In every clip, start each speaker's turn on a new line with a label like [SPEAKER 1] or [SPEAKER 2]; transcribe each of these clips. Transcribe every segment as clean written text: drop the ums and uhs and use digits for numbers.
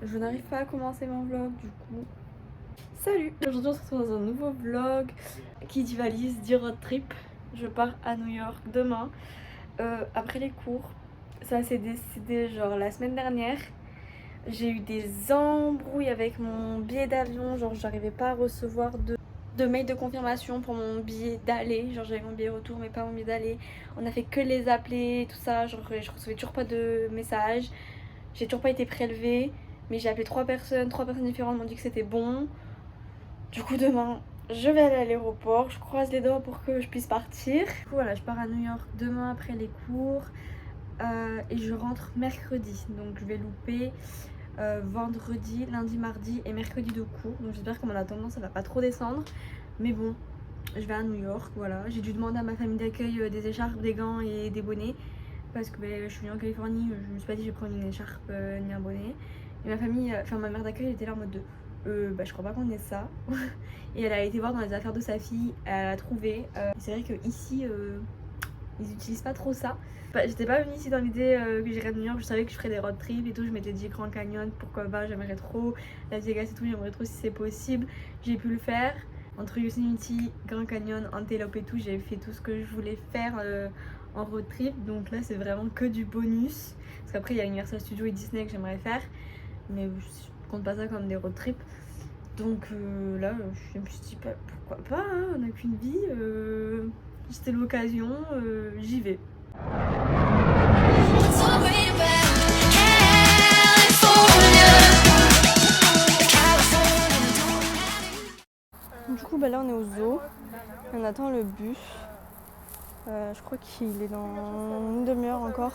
[SPEAKER 1] Je n'arrive pas à commencer mon vlog du coup. Salut! Aujourd'hui on se retrouve dans un nouveau vlog qui dit valise, dit road trip. Je pars à New York demain après les cours. Ça s'est décidé genre la semaine dernière. J'ai eu des embrouilles avec mon billet d'avion, genre j'arrivais pas à recevoir de mail de confirmation pour mon billet d'aller. Genre j'avais mon billet retour mais pas mon billet d'aller. On a fait que les appeler, tout ça, genre je recevais toujours pas de message. J'ai toujours pas été prélevée. Mais j'ai appelé 3 personnes différentes m'ont dit que c'était bon. Du coup demain je vais aller à l'aéroport, je croise les doigts pour que je puisse partir. Du coup voilà, je pars à New York demain après les cours et je rentre mercredi. Donc je vais louper vendredi, lundi, mardi et mercredi de cours. Donc j'espère que mon attendance ça va pas trop descendre. Mais bon, je vais à New York, voilà. J'ai dû demander à ma famille d'accueil des écharpes, des gants et des bonnets. Parce que je suis venue en Californie, je me suis pas dit je vais prendre une écharpe ni un bonnet. Et ma famille, enfin ma mère d'accueil était là en mode de je crois pas qu'on ait ça. Et elle a été voir dans les affaires de sa fille, elle a trouvé. C'est vrai que ici ils utilisent pas trop ça. J'étais pas venue ici dans l'idée que j'irais à New York, je savais que je ferais des road trips et tout. Je m'étais dit Grand Canyon, pourquoi pas, j'aimerais trop. Las Vegas et tout, j'aimerais trop si c'est possible. J'ai pu le faire. Entre Yosemite, Grand Canyon, Antelope et tout, j'ai fait tout ce que je voulais faire en road trip. Donc là c'est vraiment que du bonus. Parce qu'après il y a Universal Studios et Disney que j'aimerais faire. Mais je compte pas ça comme des road trips. Donc là je me suis dit pourquoi pas, hein, on n'a qu'une vie. C'était l'occasion, j'y vais. Du coup là on est au zoo, on attend le bus. Je crois qu'il est dans une demi-heure encore.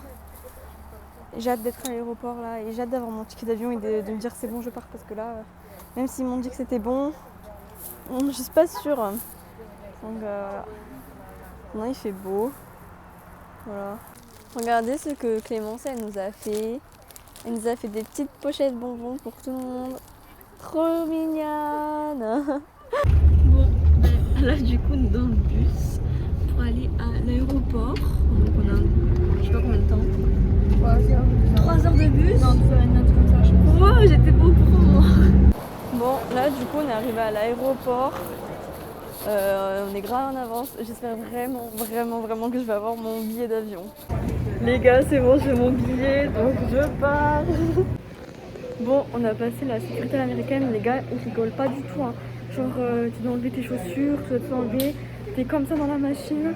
[SPEAKER 1] J'ai hâte d'être à l'aéroport là et j'ai hâte d'avoir mon ticket d'avion et de me dire c'est bon je pars parce que là, même s'ils m'ont dit que c'était bon, je suis pas sûre. Donc voilà. Maintenant il fait beau. Voilà. Regardez ce que Clémence elle nous a fait. Elle nous a fait des petites pochettes bonbons pour tout le monde. Trop mignonne. Bon, là du coup on est dans le bus pour aller à l'aéroport. Donc on a je sais pas combien de temps. 3 heures de bus. Non, 2h30 comme ça je pense. Wow, j'étais pas au courant. Bon là du coup on est arrivé à l'aéroport. On est grave en avance. J'espère vraiment que je vais avoir mon billet d'avion. Les gars, c'est bon, j'ai mon billet, donc je pars. Bon, on a passé la sécurité américaine. Les gars, ils rigolent pas du tout. Hein. Genre, tu dois enlever tes chaussures, tu dois te enlever. T'es comme ça dans la machine.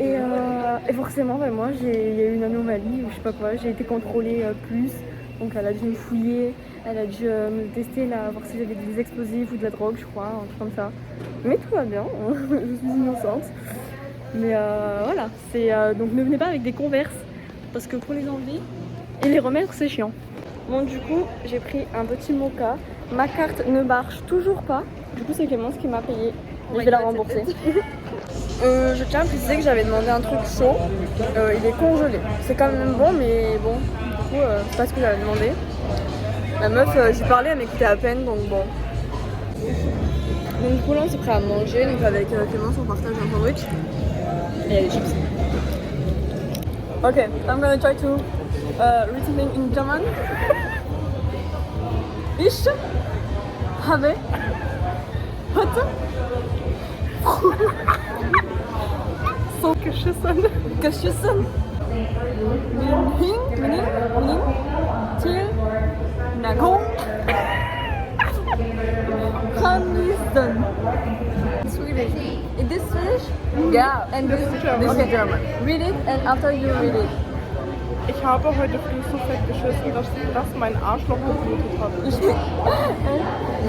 [SPEAKER 1] Et forcément, moi, il y a eu une anomalie ou je sais pas quoi. J'ai été contrôlée plus. Donc elle a dû me fouiller, elle a dû me tester là, voir si j'avais des explosifs ou de la drogue, je crois, un truc comme ça. Mais tout va bien, je suis innocente. Mais voilà, donc ne venez pas avec des Converse, parce que pour les enlever et les remettre, c'est chiant. Bon, du coup, j'ai pris un petit mocha. Ma carte ne marche toujours pas. Du coup, c'est Clémence qui m'a payé. Et je vais la rembourser. Je tiens à préciser que j'avais demandé un truc chaud. Il est congelé. C'est quand même bon, mais bon. C'est pas ce que j'avais demandé. La meuf, j'ai parlé, elle m'écoutait à peine, donc bon. Donc du coup là on s'est prêt à manger, donc avec Clémence on partage un sandwich. Et il y a des chips. Ok, I'm gonna try to read something in German. Ich habe heute so geschissen. Til Nagong Hanisen. Swedish. Is this Swedish? Yeah. And this is German. Okay. German. Read it and after you read it.
[SPEAKER 2] Ich habe heute früh so fett geschissen, dass mein Arschloch geblutet hat.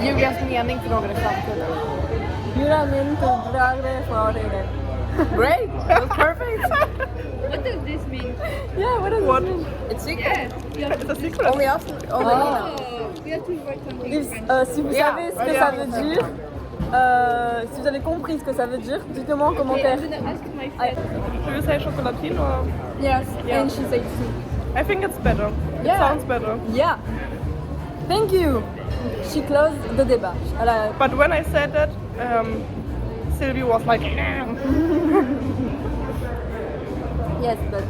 [SPEAKER 2] Julias mening för några framtiden.
[SPEAKER 1] Julia min dragre förreden. Great! That's perfect!
[SPEAKER 3] What does this mean?
[SPEAKER 1] Yeah, what does
[SPEAKER 2] What?
[SPEAKER 1] this mean? It's secret.
[SPEAKER 3] Yeah.
[SPEAKER 2] It's a secret.
[SPEAKER 1] Only us, only Nina.
[SPEAKER 3] We have to write something.
[SPEAKER 1] Si vous
[SPEAKER 2] Yeah,
[SPEAKER 1] savez ce que
[SPEAKER 2] yeah.
[SPEAKER 1] ça veut dire, si vous avez compris ce que ça veut dire, dites-le-moi en
[SPEAKER 3] Okay,
[SPEAKER 1] commentaire.
[SPEAKER 3] I'm gonna ask my friend.
[SPEAKER 2] Should we say chocolatine or?
[SPEAKER 1] Yes,
[SPEAKER 2] Yeah.
[SPEAKER 1] and she said too.
[SPEAKER 2] I think it's better.
[SPEAKER 1] Yeah.
[SPEAKER 2] It sounds better.
[SPEAKER 1] Yeah. Thank you. She closed the débat.
[SPEAKER 2] But when I said that, Sylvie was like,
[SPEAKER 1] Yes, but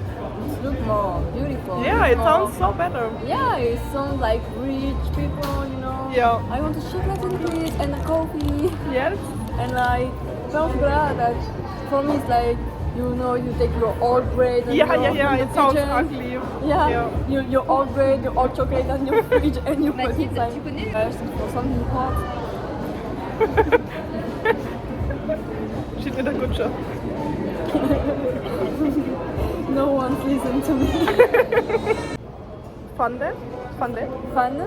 [SPEAKER 4] look more beautiful.
[SPEAKER 2] Yeah, it
[SPEAKER 4] more-
[SPEAKER 2] sounds so better.
[SPEAKER 4] Yeah, it sounds like rich people, you know.
[SPEAKER 2] Yeah.
[SPEAKER 4] I want a chocolate and please and a coffee.
[SPEAKER 2] Yes.
[SPEAKER 4] And like, chocolate, that for me it's like, you know, you take your old bread and
[SPEAKER 2] Yeah,
[SPEAKER 4] your,
[SPEAKER 2] yeah, yeah.
[SPEAKER 4] from
[SPEAKER 2] It
[SPEAKER 4] the
[SPEAKER 2] sounds
[SPEAKER 4] kitchen.
[SPEAKER 2] ugly.
[SPEAKER 4] Yeah,
[SPEAKER 2] Yeah.
[SPEAKER 4] your old bread, your old chocolate on your fridge and you put
[SPEAKER 3] Mathilde,
[SPEAKER 4] inside.
[SPEAKER 3] tu connais
[SPEAKER 4] For something hot.
[SPEAKER 2] She did a good job.
[SPEAKER 4] No one's listened to me.
[SPEAKER 2] Fande. Fande.
[SPEAKER 4] Fan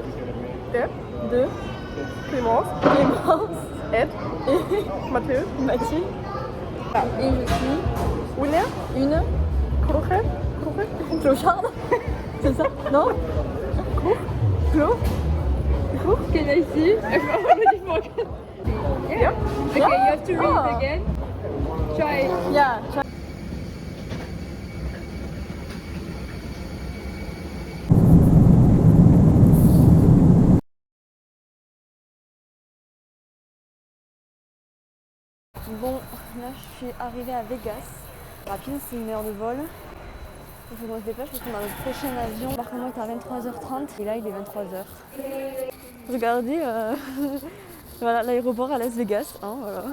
[SPEAKER 2] De.
[SPEAKER 4] de
[SPEAKER 2] Clémence.
[SPEAKER 4] Clémence
[SPEAKER 2] Ed.
[SPEAKER 4] et
[SPEAKER 2] Mathilde.
[SPEAKER 4] Mathilde. Et je suis
[SPEAKER 2] Une.
[SPEAKER 4] une
[SPEAKER 2] Kroche.
[SPEAKER 4] clocharde. C'est ça? Non? Clo?
[SPEAKER 3] Can I see?
[SPEAKER 2] Yeah.
[SPEAKER 3] Okay, you have to read
[SPEAKER 4] Ah.
[SPEAKER 3] it again. Try.
[SPEAKER 4] Yeah.
[SPEAKER 1] Bon, là je suis arrivée à Vegas. Rapide, c'est 1 heure de vol. Il faut qu'on se dépêche parce qu'on a notre prochain avion. L'embarquement est à 23h30 et là il est 23h. Regardez, voilà, l'aéroport à Las Vegas. Hein, voilà.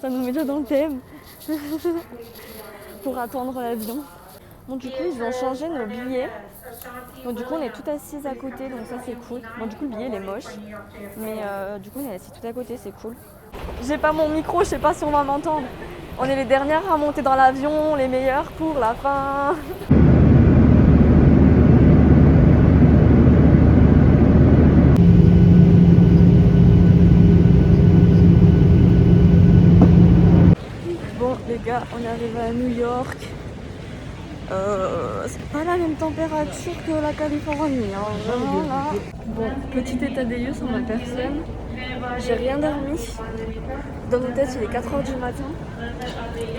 [SPEAKER 1] Ça nous met déjà dans le thème. Pour attendre l'avion. Bon, du coup, ils ont changé nos billets. Donc, du coup, on est tout assis à côté, donc ça c'est cool. Bon, du coup, le billet il est moche. Mais du coup, on est assis tout à côté, c'est cool. J'ai pas mon micro, je sais pas si on va m'entendre. On est les dernières à monter dans l'avion, les meilleures pour la fin. Bon les gars, on est arrivé à New York. C'est pas la même température que la Californie, hein, vraiment là. Bon, petit état des lieux sur ma personne. J'ai rien dormi. Dans nos têtes, il est 4h du matin.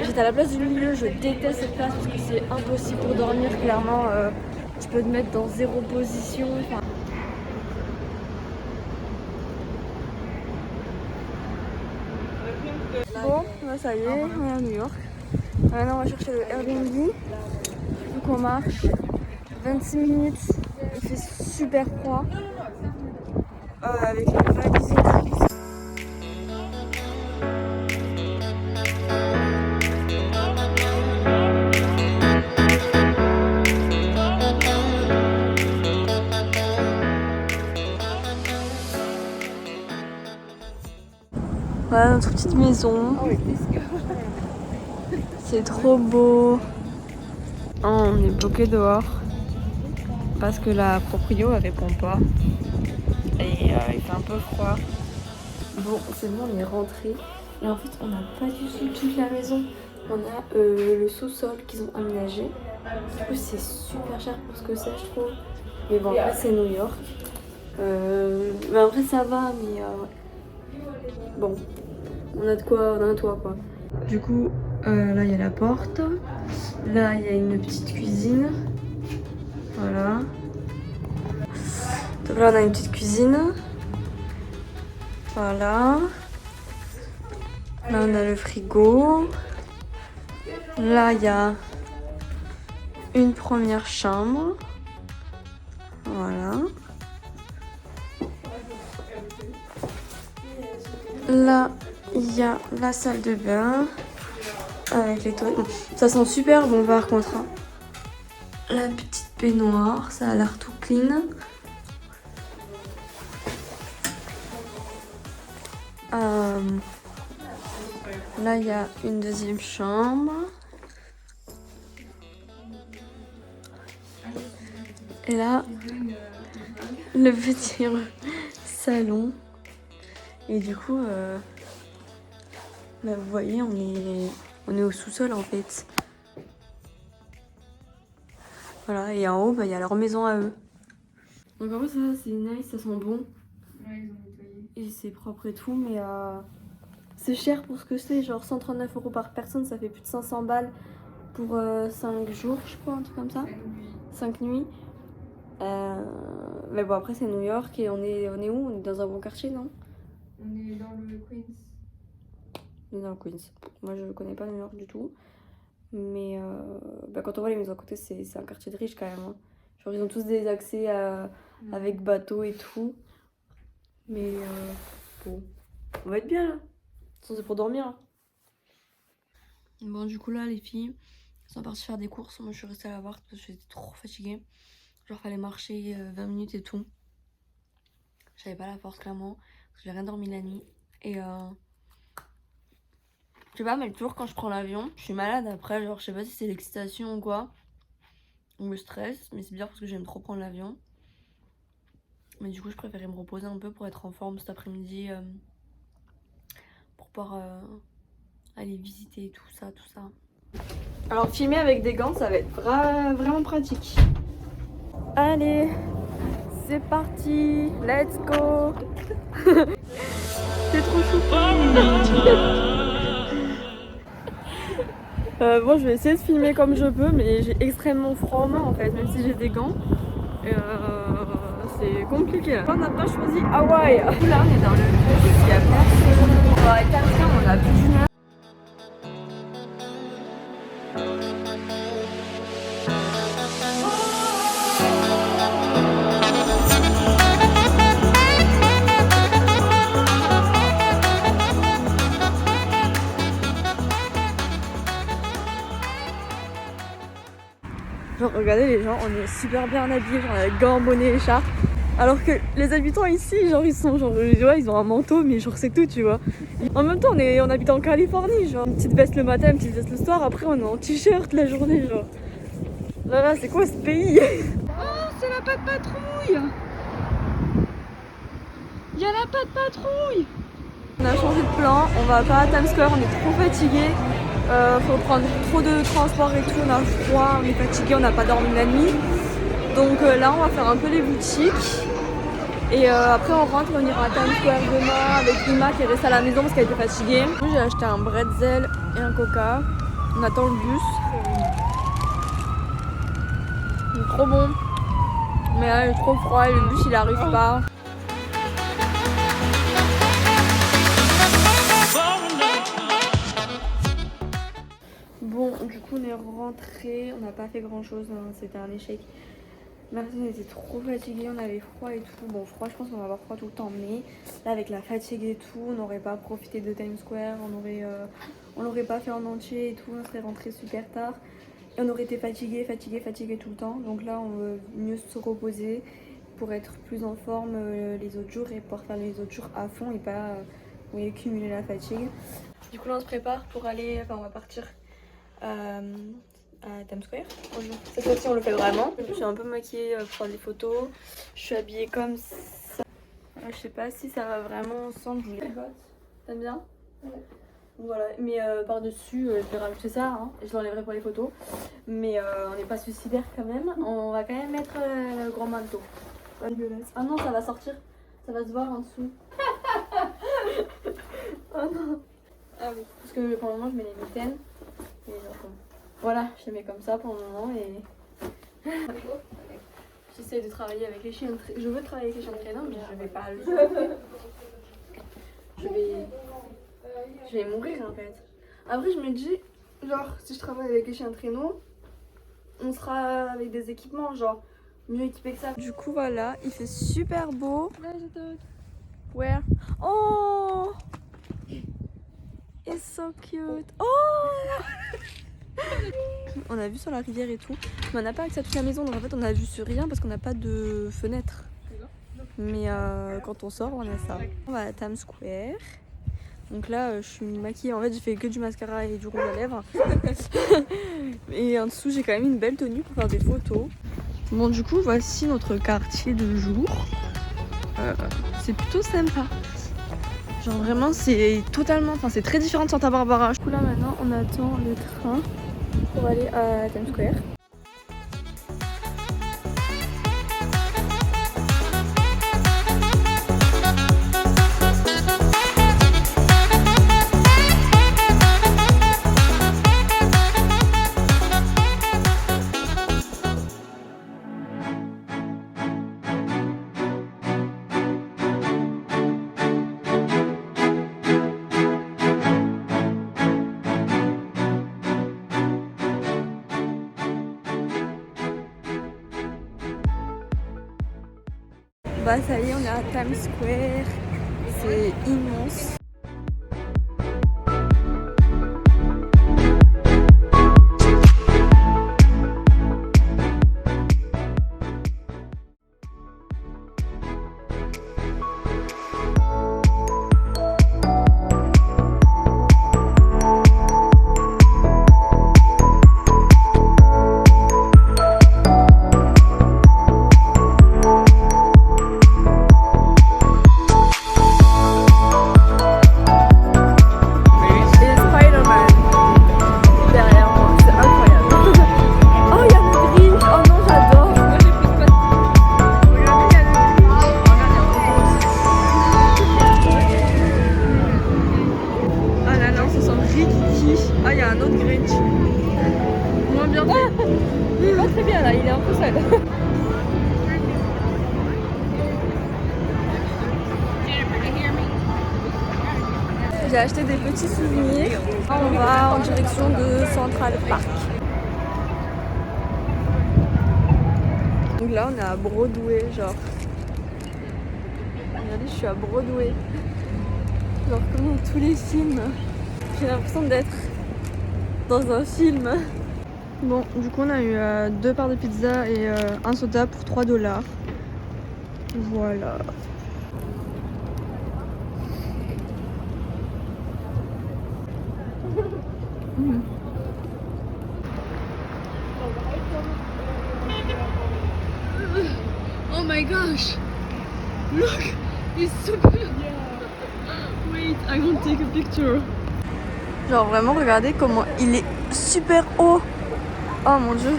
[SPEAKER 1] J'étais à la place du milieu, je déteste cette place parce que c'est impossible pour dormir. Clairement, tu peux te mettre dans 0 position. Enfin, bon, là ça y est, on est à New York. Maintenant, on va chercher le Airbnb. Donc on marche 26 minutes. Il fait super froid. Avec la valise et tout. Voilà notre petite maison. C'est trop beau. Oh, on est bloqué dehors parce que la proprio elle répond pas et il fait un peu froid. Bon, c'est bon, on est rentré et en fait on n'a pas du tout toute la maison. On a le sous-sol qu'ils ont aménagé. Du coup c'est super cher pour ce que c'est, je trouve. Mais bon, après c'est New York. Mais en vrai ça va, mais bon, on a de quoi, on a un toit quoi. Du coup, là il y a la porte. Là il y a une petite cuisine. Voilà. Donc là on a une petite cuisine. Voilà. Là on a le frigo. Là il y a une première chambre. Voilà. Là il y a la salle de bain avec les toilettes. Ça sent super bon par contre. Hein. La petite baignoire, ça a l'air tout clean. Là il y a une deuxième chambre. Et là, le petit salon. Et du coup, là vous voyez, on est au sous-sol en fait. Voilà, et en haut, bah, y a leur maison à eux. Donc en vrai, ça c'est nice, ça sent bon.
[SPEAKER 3] Ouais, ils ont nettoyé.
[SPEAKER 1] Et c'est propre et tout, mais c'est cher pour ce que c'est. Genre 139 € par personne, ça fait plus de 500 balles pour 5 jours, je crois, un truc comme ça. 5 nuits. Mais bon, après c'est New York et on est où? On est dans un bon quartier, non?
[SPEAKER 3] On est dans le Queens.
[SPEAKER 1] On est dans le Queens. Moi je connais pas New York du tout. Mais quand on voit les maisons à côté, c'est un quartier de riches quand même. Hein. Genre, ils ont tous des accès avec bateau et tout. Mais bon, on va être bien là. C'est pour dormir. Hein. Bon, du coup, là, les filles sont parties faire des courses. Moi, je suis restée à l'appart parce que j'étais trop fatiguée. Genre, fallait marcher 20 minutes et tout. J'avais pas la force, clairement. Parce que j'ai rien dormi la nuit. Et je sais pas, mais toujours quand je prends l'avion, je suis malade après. Genre, je sais pas si c'est l'excitation ou quoi. Ou le stress. Mais c'est bizarre parce que j'aime trop prendre l'avion. Mais du coup, je préférais me reposer un peu pour être en forme cet après-midi. Pour pouvoir aller visiter tout ça. Alors, filmer avec des gants, ça va être vraiment pratique. Allez, c'est parti, let's go. C'est trop choupi. Bon, je vais essayer de filmer comme je peux, mais j'ai extrêmement froid aux mains en fait, même si j'ai des gants. C'est compliqué. On n'a pas choisi Hawaï. Là, on est dans le bus, il y a personne. On va arrêter à faire, on a plus d'une heure. Genre, regardez les gens, on est super bien habillés, genre avec gants, bonnets, écharpes. Alors que les habitants ici, genre ils sont genre, ouais, ils ont un manteau, mais genre c'est tout, tu vois. En même temps, on habite en Californie, genre une petite veste le matin, une petite veste le soir, après on est en t-shirt la journée, genre. Là, c'est quoi ce pays? Oh, c'est la patte patrouille! Il y a la patte patrouille! On a changé de plan, on va pas à Times Square, on est trop fatigués. Faut prendre trop de transport et tout, on a froid, on est fatigué, on n'a pas dormi la nuit. Donc là on va faire un peu les boutiques. Et après on rentre, on ira à Times Square demain avec Ima qui est restée à la maison parce qu'elle était fatiguée. J'ai acheté un bretzel et un coca. On attend le bus. C'est trop bon. Mais là il est trop froid et le bus il arrive pas. Bon, du coup on est rentré, on n'a pas fait grand chose, hein. C'était un échec. Merci, on était trop fatigués, on avait froid et tout. Bon, froid, je pense qu'on va avoir froid tout le temps, mais là avec la fatigue et tout, on n'aurait pas profité de Times Square, on l'aurait pas fait en entier et tout, on serait rentré super tard. Et on aurait été fatigué tout le temps. Donc là on veut mieux se reposer pour être plus en forme les autres jours et pouvoir faire les autres jours à fond et pas cumuler la fatigue. Du coup là on se prépare pour aller, enfin on va partir à Times Square. Cette fois-ci on le fait vraiment. Je suis un peu maquillée pour faire des photos. Je suis habillée comme ça. Je sais pas si ça va vraiment ensemble. T'aimes bien? Ouais. Voilà, mais par-dessus je vais rajouter ça, hein, et je l'enlèverai pour les photos. Mais on n'est pas suicidaire quand même. On va quand même mettre le grand manteau. Ah non, ça va sortir. Ça va se voir en dessous. Oh non. Ah oui. Parce que pour le moment je mets les mitaines. Et genre, voilà, je les mets comme ça pour le moment et j'essaie de travailler avec les chiens. Je veux travailler avec les chiens de traîneau, mais je vais pas le faire. Je vais mourir en fait. Après je me dis, genre si je travaille avec les chiens de traîneau, on sera avec des équipements genre mieux équipés que ça. Du coup voilà, il fait super beau. Where? Oh! It's so cute. Oh! On a vu sur la rivière et tout, mais on n'a pas accès à toute la maison, donc en fait on a vu sur rien parce qu'on n'a pas de fenêtre. Mais quand on sort, on a ça. On va à Times Square. Donc là, je suis maquillée. En fait, j'ai fait que du mascara et du rouge à lèvres. Et en dessous, j'ai quand même une belle tenue pour faire des photos. Bon, du coup, voici notre quartier de jour. C'est plutôt sympa. Genre vraiment, c'est totalement... Enfin, c'est très différent de Santa Barbara. Du coup, là, maintenant, on attend le train pour aller à Times Square. Bah ça y est, on est à Times Square. C'est immense. J'ai acheté des petits souvenirs. On va en direction de Central Park. Donc là on est à Broadway, genre. Regardez, je suis à Broadway. Genre comme dans tous les films. J'ai l'impression d'être dans un film. Bon, du coup on a eu 2 parts de pizza et un soda pour 3 $. Voilà.
[SPEAKER 4] Oh my gosh! Look! It's super! Wait, I want to take a picture.
[SPEAKER 1] Genre vraiment regardez comment il est super haut. Oh mon dieu.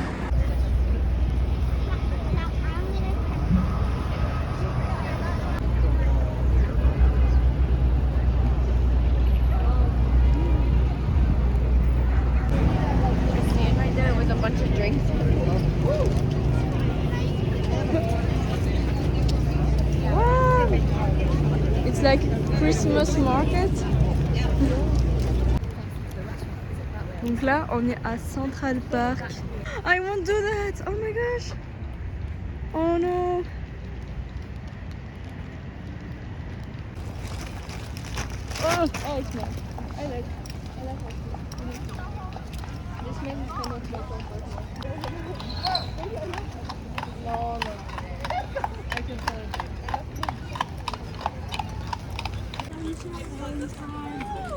[SPEAKER 4] Right there with a bunch of drinks.
[SPEAKER 1] Wow. It's like Christmas market. Donc là on est à Central Park. I won't do that. Oh my gosh. Oh no.
[SPEAKER 4] Oh, it's nice. I like it. This man is kind of more comfortable. No. I can tell you.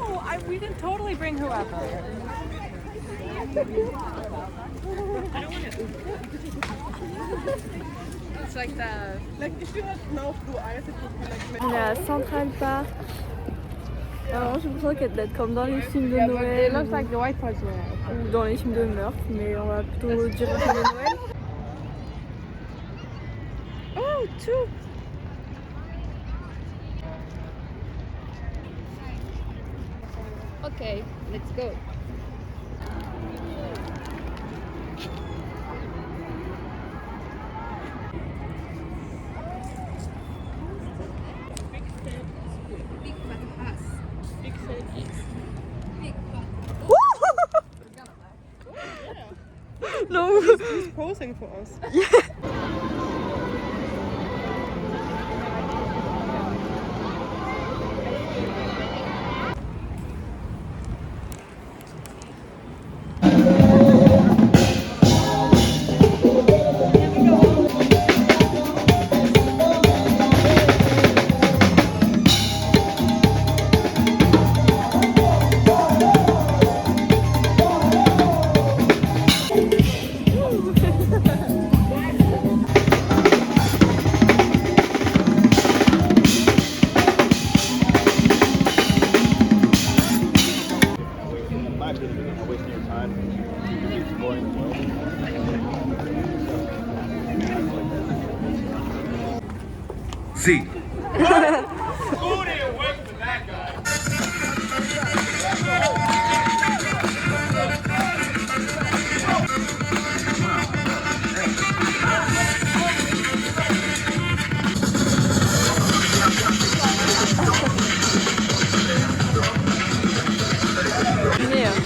[SPEAKER 2] Oh, we can totally bring whoever.
[SPEAKER 4] It's like the...
[SPEAKER 2] Like, if you had no blue eyes, it would be like...
[SPEAKER 1] On est à Central Park. Alors j'ai l'impression qu'elle doit être comme dans les films de
[SPEAKER 2] Yeah, but it
[SPEAKER 1] Noël
[SPEAKER 2] looks like the white parts were...
[SPEAKER 1] ou dans les films de meurtre, mais on va plutôt dire un film de Noël. Oh, two.
[SPEAKER 4] Okay, let's go.
[SPEAKER 1] No.
[SPEAKER 2] He's posing for us.
[SPEAKER 5] See.
[SPEAKER 1] Yeah.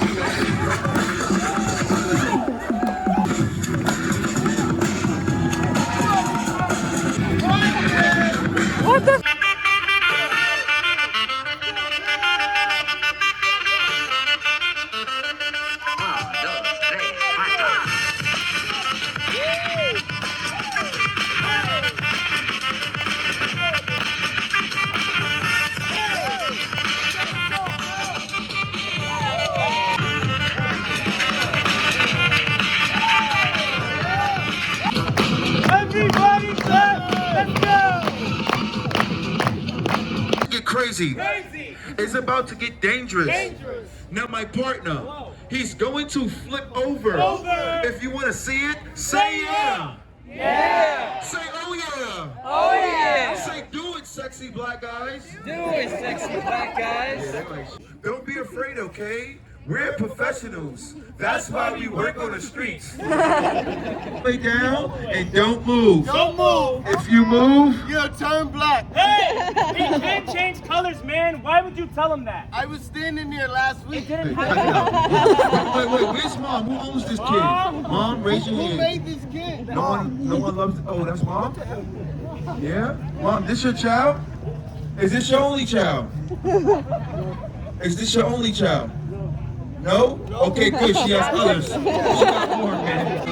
[SPEAKER 5] crazy. It's about to get dangerous. Now my partner, he's going to flip over. If you want to see it, say yeah. Yeah. Say oh yeah. Oh yeah. Say do it, sexy black guys. Do it, sexy black guys. Don't be afraid, okay? We're professionals. That's why we work on the streets. Lay down and don't move. Don't move. If you move,
[SPEAKER 6] You'll turn black.
[SPEAKER 7] Hey! He can't change colors, man. Why would you tell him that?
[SPEAKER 6] I was standing there last week.
[SPEAKER 5] wait, where's mom? Who owns this kid? Mom, raise your
[SPEAKER 6] Who
[SPEAKER 5] hand.
[SPEAKER 6] made this kid?
[SPEAKER 5] No one loves it. Oh, that's mom? Yeah? Mom, this your child? Is this your only child? Is this your only child? No? Okay, good. She has others. She got more, man.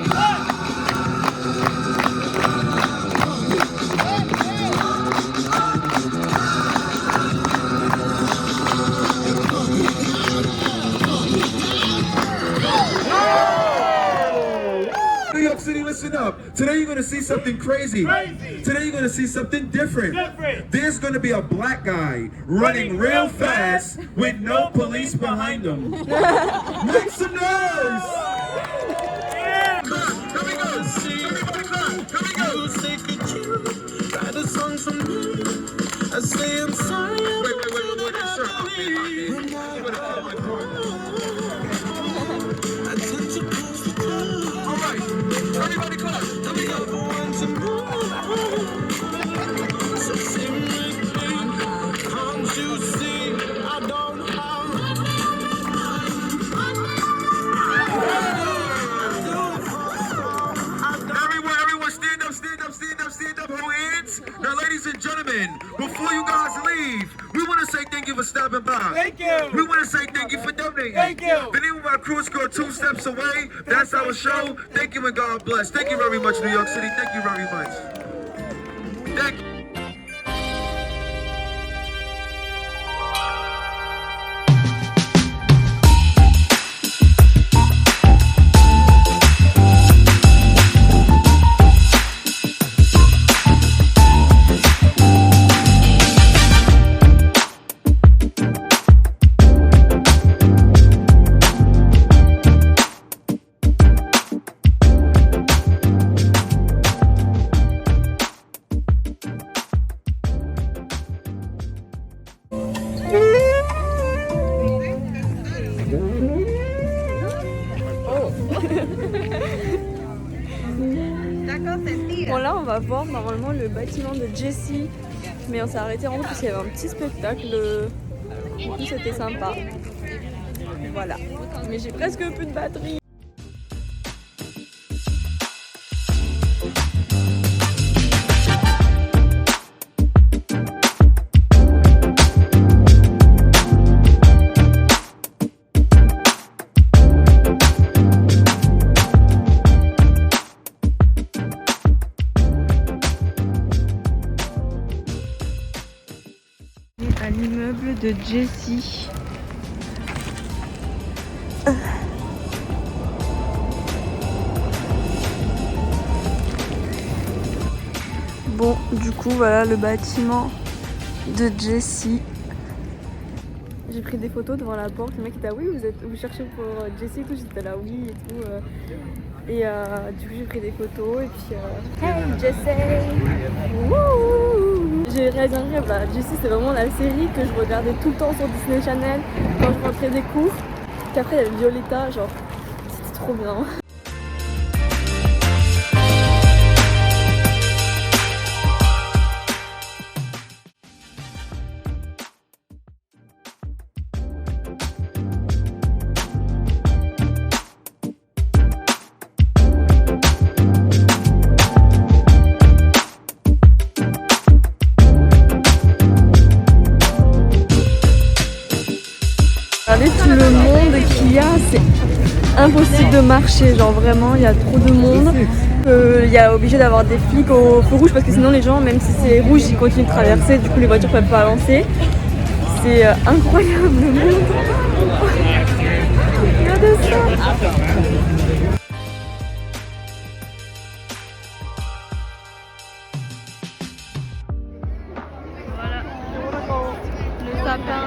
[SPEAKER 5] New York City, listen up. Today you're gonna see something crazy. Today you're gonna see something different. There's gonna be a black guy running real fast with no police behind him. Make some noise! Yeah. Here we go. Here we go. Write a song for me. I say I'm sorry. Wait. Everybody clap. Here we go. So sing with me. Can't you see? I don't have. Everyone, stand up, hold hands. Now, ladies and gentlemen, before you guys leave, we want to say thank you for stopping by. Thank you. We want to say thank you for donating. Thank you. The name of our crew is called Two Steps Away. That's our show. Thank you and God bless. Thank you very much, New York City. Thank you very much. Thank you.
[SPEAKER 1] Bon là on va voir normalement le bâtiment de Jessie, mais on s'est arrêté en route parce qu'il y avait un petit spectacle, du coup c'était sympa. Voilà, mais j'ai presque plus de batterie. À l'immeuble de Jessie. Bon, du coup, voilà le bâtiment de Jessie. J'ai pris des photos devant la porte. Le mec était là, oui, vous cherchez pour Jessie et tout. J'étais là, oui et tout. Et du coup, j'ai pris des photos. Et puis, hey Jessie! Wouh! J'ai réalisé un rêve là. Jessie, c'est vraiment la série que je regardais tout le temps sur Disney Channel quand je rentrais des cours. Puis après, il y avait Violetta, genre, c'était trop bien. Regardez tout le monde qu'il y a, c'est impossible de marcher, genre vraiment il y a trop de monde. Il y a obligé d'avoir des flics au feu rouge parce que sinon les gens, même si c'est rouge, ils continuent de traverser, du coup les voitures peuvent pas avancer. C'est incroyable le monde. Regardez ça. matin.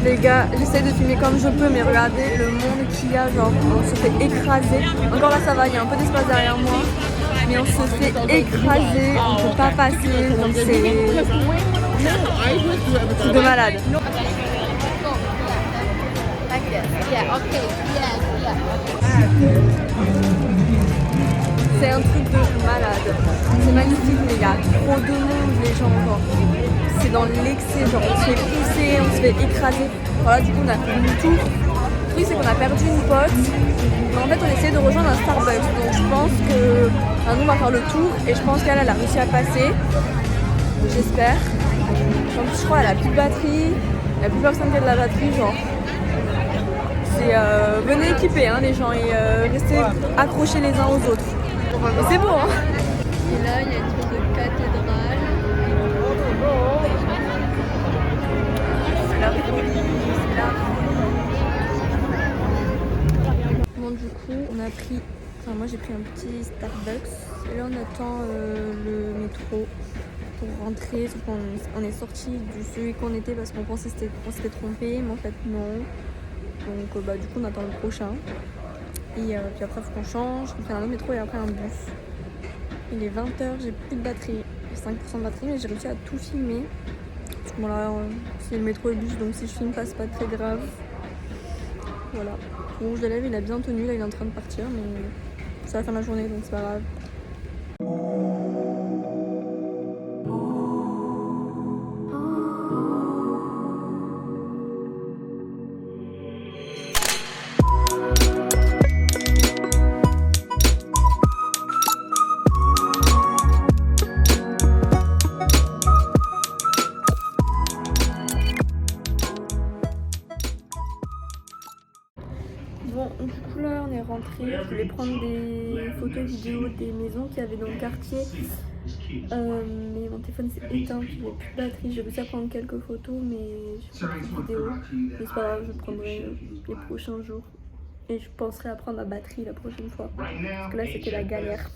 [SPEAKER 1] Les gars, j'essaie de filmer comme je peux, mais regardez le monde qu'il y a, genre on se fait écraser. Encore là ça va, il y a un peu d'espace derrière moi, mais on se fait écraser, on peut pas passer, donc c'est de malade. C'est un truc de malade. C'est magnifique, mais il y a trop de monde, les gens, genre. C'est dans l'excès, genre on se fait pousser, on se fait écraser. Voilà, du coup on a fait demi-tour. Le truc c'est qu'on a perdu une pote. Mais en fait on essayait de rejoindre un Starbucks. Donc je pense que nous on va faire le tour et je pense qu'elle a réussi à passer. J'espère. En plus je crois qu'elle a plus de batterie. Il n'y a plus personne qui a de la batterie, genre. C'est venez équiper hein, les gens et restez accrochés les uns aux autres. Et c'est beau hein. Et là il y a une sorte de cathédrale. C'est la folie, c'est la folie. Bon du coup on a pris, enfin moi j'ai pris un petit Starbucks et là on attend le métro pour rentrer. Sauf qu'on est sorti du celui qu'on était parce qu'on pensait qu'on s'était trompé, mais en fait non. Donc du coup on attend le prochain. Et puis après il faut qu'on change, on fait un autre métro et après un bus. Il est 20h, j'ai plus de batterie, j'ai 5% de batterie mais j'ai réussi à tout filmer. Bon là c'est le métro et le bus donc si je filme pas c'est pas très grave. Voilà. Mon rouge de lèvres il a bien tenu, là il est en train de partir mais c'est la fin de la journée donc c'est pas grave. Bon, du coup là on est rentré, je voulais prendre des photos vidéos des maisons qu'il y avait dans le quartier, mais mon téléphone s'est éteint, il n'y avait plus de batterie, j'ai réussi à prendre quelques photos mais j'ai pas pris de vidéo, mais c'est pas grave, je prendrai les prochains jours et je penserai à prendre ma batterie la prochaine fois, parce que là c'était la galère.